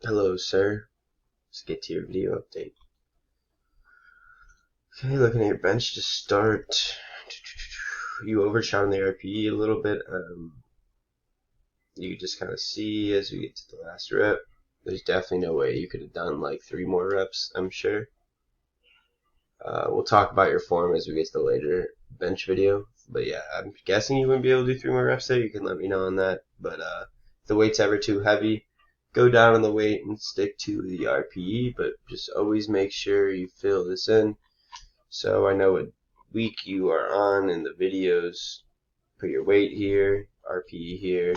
Hello, sir. Let's get to your video update. Okay, looking at your bench to start. You overshot on the RPE a little bit. You just kind of see as we get to the last rep. There's definitely no way you could have done like 3 more reps, I'm sure. We'll talk about your form as we get to the later bench video. But yeah, I'm guessing you wouldn't be able to do 3 more reps there. You can let me know on that. But if the weight's ever too heavy, go down on the weight and stick to the RPE. But just always make sure you fill this in. So I know what week you are on in the videos. Put your weight here, RPE here.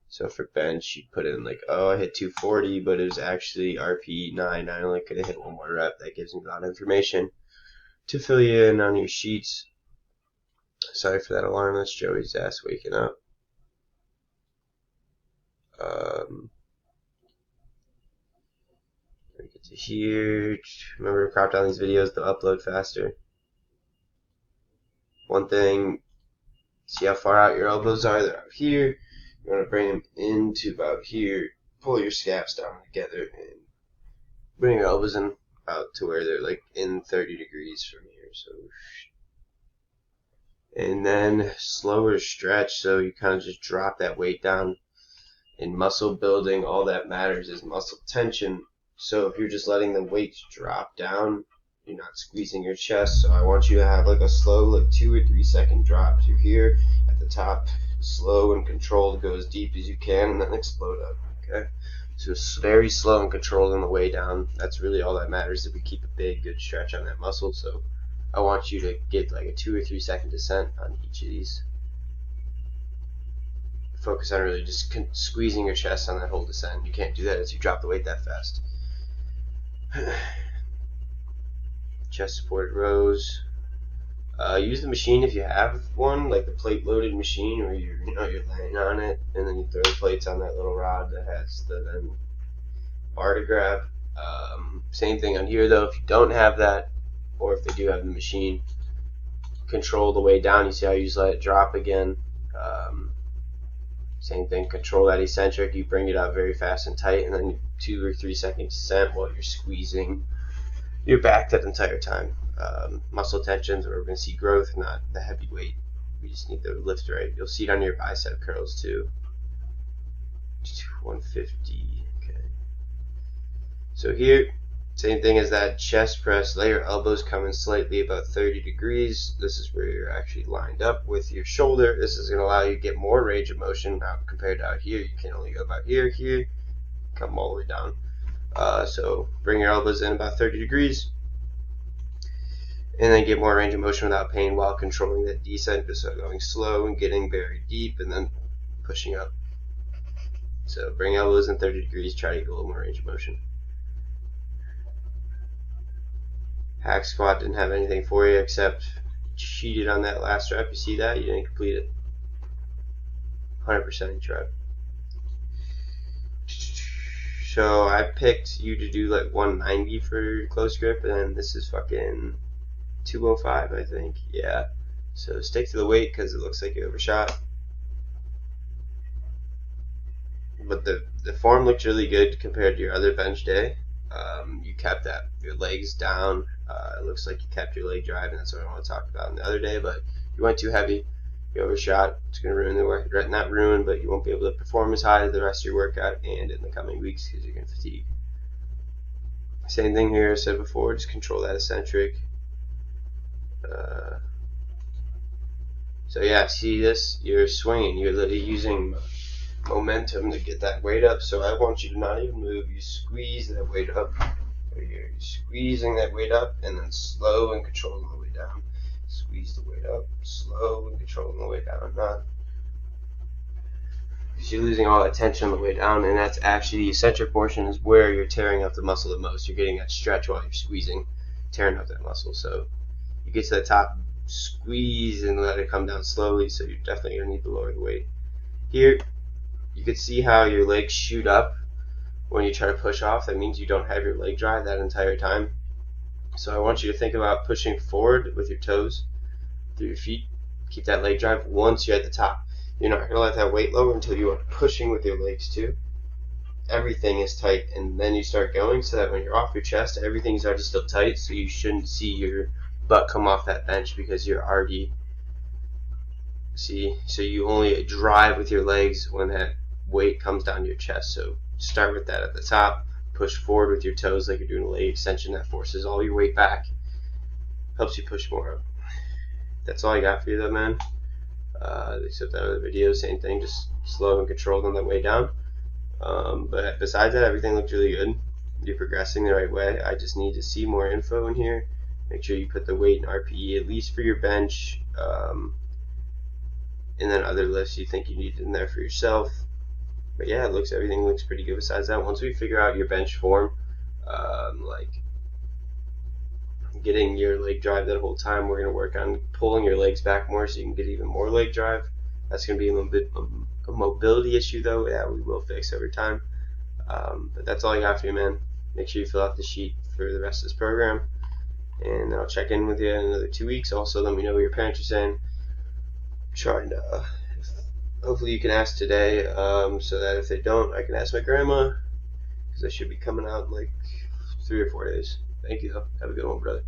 So for bench, you put in like, oh, I hit 240, but it was actually RPE 9. I only could have hit 1 more rep. That gives me a lot of information to fill you in on your sheets. Sorry for that alarm. That's Joey's ass waking up. We get to here. Remember to crop down these videos, they'll upload faster. One thing, see how far out your elbows are? They're out here. You want to bring them into about here. Pull your scaps down together and bring your elbows in out to where they're like in 30 degrees from here. So, and then slower stretch. So you kind of just drop that weight down. In muscle building, all that matters is muscle tension. So if you're just letting the weight drop down, you're not squeezing your chest. So I want you to have like a slow, like 2 or 3 second drop. You're here at the top, slow and controlled, go as deep as you can, and then explode up. Okay, so it's very slow and controlled on the way down. That's really all that matters, if we keep a big, good stretch on that muscle. So I want you to get like a 2 or 3 second descent on each of these. Focus on really just squeezing your chest on that whole descent. You can't do that as you drop the weight that fast. Chest supported rows. Use the machine if you have one, like the plate loaded machine where you're laying on it and then you throw the plates on that little rod that has the bar to grab. Same thing on here though. If you don't have that, or if they do have the machine, control the way down. You see how you just let it drop again. Same thing, control that eccentric. You bring it out very fast and tight, and then 2 or 3 second descent while you're squeezing your back that entire time. Muscle tensions, where we're going to see growth, not the heavy weight. We just need the lift right. You'll see it on your bicep curls too. 150. Okay. So here, same thing as that chest press. Let your elbows come in slightly about 30 degrees. This is where you're actually lined up with your shoulder. This is going to allow you to get more range of motion out compared to out here. You can only go about here, come all the way down. So bring your elbows in about 30 degrees. And then get more range of motion without pain while controlling that descent. Just going slow and getting very deep and then pushing up. So bring elbows in 30 degrees. Try to get a little more range of motion. Hack squat didn't have anything for you except cheated on that last rep. You see that? You didn't complete it. 100% each rep. So I picked you to do like 190 for close grip, and this is fucking 205, I think. Yeah. So stick to the weight because it looks like you overshot. But the form looks really good compared to your other bench day. You kept your legs down. It looks like you kept your leg drive, and that's what I want to talk about in the other day. But you went too heavy. You overshot. It's going to ruin the work. Not ruin, but you won't be able to perform as high the rest of your workout and in the coming weeks because you're going to fatigue. Same thing here I said before. Just control that eccentric. So yeah, see this? You're swinging. You're literally using momentum to get that weight up. So I want you to not even move. You squeeze that weight up. You're squeezing that weight up and then slow and controlling the way down. Squeeze the weight up, slow and controlling the way down. Not because you're losing all that tension on the way down, and that's actually the eccentric portion is where you're tearing up the muscle the most. You're getting that stretch while you're squeezing, tearing up that muscle. So you get to the top, squeeze and let it come down slowly. So you're definitely going to need to lower the weight. Here, you can see how your legs shoot up when you try to push off. That means you don't have your leg drive that entire time. So I want you to think about pushing forward with your toes through your feet. Keep that leg drive once you're at the top. You're not going to let that weight lower until you are pushing with your legs too. everything is tight, and then you start going so that when you're off your chest, everything's already still tight, so you shouldn't see your butt come off that bench because you're already, so you only drive with your legs when that weight comes down to your chest. So start with that at the top, push forward with your toes like you're doing a leg extension. That forces all your weight back, helps you push more up. That's all I got for you though, man. Except that other video, same thing, just slow and controlled on the way down. But besides that, everything looked really good. You're progressing the right way. I just need to see more info in here. Make sure you put the weight and RPE at least for your bench, and then other lifts you think you need in there for yourself. But yeah, everything looks pretty good. Besides that, once we figure out your bench form, like getting your leg drive that whole time, we're gonna work on pulling your legs back more so you can get even more leg drive. That's gonna be a little bit of a mobility issue though that we will fix over time. But that's all I got for you, man. Make sure you fill out the sheet for the rest of this program, and I'll check in with you in another 2 weeks. Also, let me know what your parents are saying. Trying to, hopefully you can ask today, so that if they don't, I can ask my grandma, because I should be coming out in like 3 or 4 days. Thank you though. Have a good one, brother.